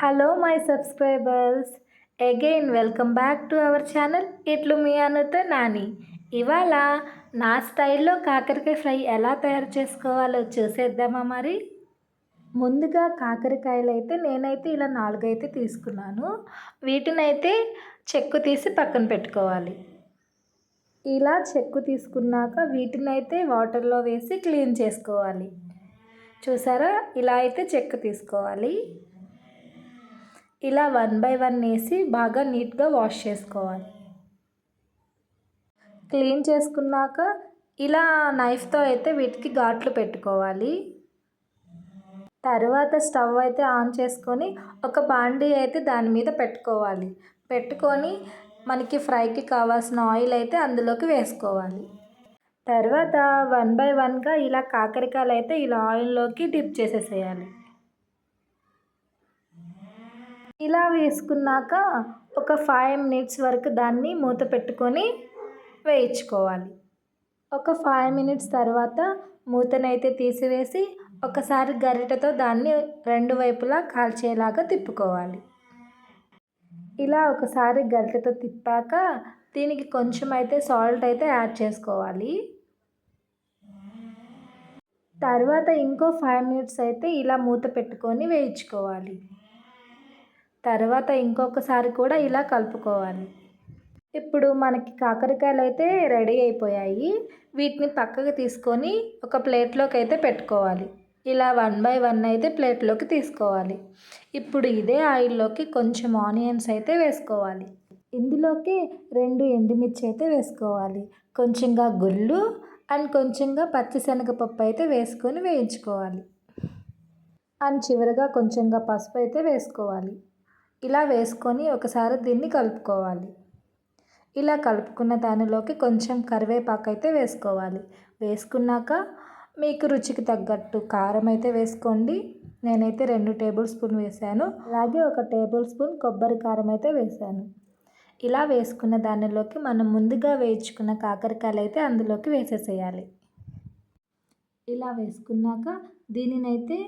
Hello my subscribers, again welcome back to our channel ఇట్లు మీ అనుతో నాని. ఇవాళ నా స్టైల్లో కాకరకాయ ఫ్రై ఎలా తయారు చేసుకోవాలో చూసేద్దామా మరి. ముందుగా కాకరకాయలు అయితే నేనైతే ఇలా 4 అయితే తీసుకున్నాను. వీటినైతే చెక్కు తీసి పక్కన పెట్టుకోవాలి. ఇలా చెక్కు తీసుకున్నాక వీటినైతే వాటర్లో వేసి క్లీన్ చేసుకోవాలి. చూసారా, ఇలా అయితే చెక్కు తీసుకోవాలి. ఇలా 1 బై 1 వేసి బాగా నీట్గా వాష్ చేసుకోవాలి. క్లీన్ చేసుకున్నాక ఇలా నైఫ్తో అయితే వీటికి ఘాట్లు పెట్టుకోవాలి. తర్వాత స్టవ్ అయితే ఆన్ చేసుకొని ఒక బాండీ అయితే దాని మీద పెట్టుకోవాలి. పెట్టుకొని మనకి ఫ్రైకి కావాల్సిన ఆయిల్ అయితే అందులోకి వేసుకోవాలి. తర్వాత 1 బై 1గా ఇలా కాకరకాయలు అయితే ఇలా ఆయిల్లోకి డిప్ చేసేసేయాలి. ఇలా వేసుకున్నాక ఒక 5 మినిట్స్ వరకు దాన్ని మూత పెట్టుకొని వేయించుకోవాలి. ఒక 5 మినిట్స్ తర్వాత మూతనైతే తీసివేసి ఒకసారి గరిటెతో దాన్ని 2 వైపులా కాల్చేలాగా తిప్పుకోవాలి. ఇలా ఒకసారి గరిటెతో తిప్పాక దీనికి కొంచెం అయితే సాల్ట్ అయితే యాడ్ చేసుకోవాలి. తర్వాత ఇంకో 5 మినిట్స్ అయితే ఇలా మూత పెట్టుకొని వేయించుకోవాలి. తర్వాత ఇంకొకసారి కూడా ఇలా కలుపుకోవాలి. ఇప్పుడు మనకి కాకరకాయలు అయితే రెడీ అయిపోయాయి. వీటిని పక్కకు తీసుకొని ఒక ప్లేట్లోకి అయితే పెట్టుకోవాలి. ఇలా 1 బై 1 అయితే ప్లేట్లోకి తీసుకోవాలి. ఇప్పుడు ఇదే ఆయిల్లోకి కొంచెం ఆనియన్స్ అయితే వేసుకోవాలి. ఇందులోకి 2 ఎండుమిర్చి అయితే వేసుకోవాలి. కొంచెంగా గుళ్ళు అండ్ కొంచెంగా పచ్చిశనగపప్పు అయితే వేసుకొని వేయించుకోవాలి. అండ్ చివరిగా కొంచెంగా పసుపు అయితే వేసుకోవాలి. ఇలా వేసుకొని ఒకసారి దీన్ని కలుపుకోవాలి. ఇలా కలుపుకున్న దానిలోకి కొంచెం కరివేపాకు అయితే వేసుకోవాలి. వేసుకున్నాక మీకు రుచికి తగ్గట్టు కారం అయితే వేసుకోండి. నేనైతే 2 టేబుల్ స్పూన్ వేసాను. అలాగే 1 టేబుల్ స్పూన్ కొబ్బరి కారం అయితే వేసాను. ఇలా వేసుకున్న దానిలోకి మనం ముందుగా వేయించుకున్న కాకరకాయలు అయితే అందులోకి వేసేసేయాలి. ఇలా వేసుకున్నాక దీనినైతే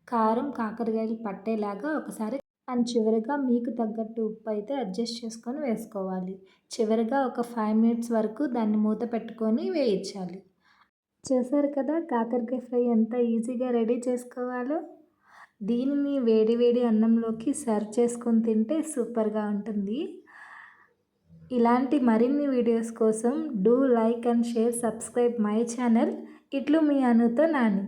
కారం కాకరకాయలు పట్టేలాగా ఒకసారి అండ్ చివరిగా మీకు తగ్గట్టు ఉప్పు అయితే అడ్జస్ట్ చేసుకొని వేసుకోవాలి. చివరిగా ఒక 5 మినిట్స్ వరకు దాన్ని మూత పెట్టుకొని వేయించాలి. చూసారు కదా కాకరకాయ ఫ్రై ఎంత ఈజీగా రెడీ చేసుకోవాలో. దీనిని వేడి వేడి అన్నంలోకి సర్వ్ చేసుకొని తింటే సూపర్గా ఉంటుంది. ఇలాంటి మరిన్ని వీడియోస్ కోసం do like and share subscribe my channel ఇట్లు మీ అనుతో నాని.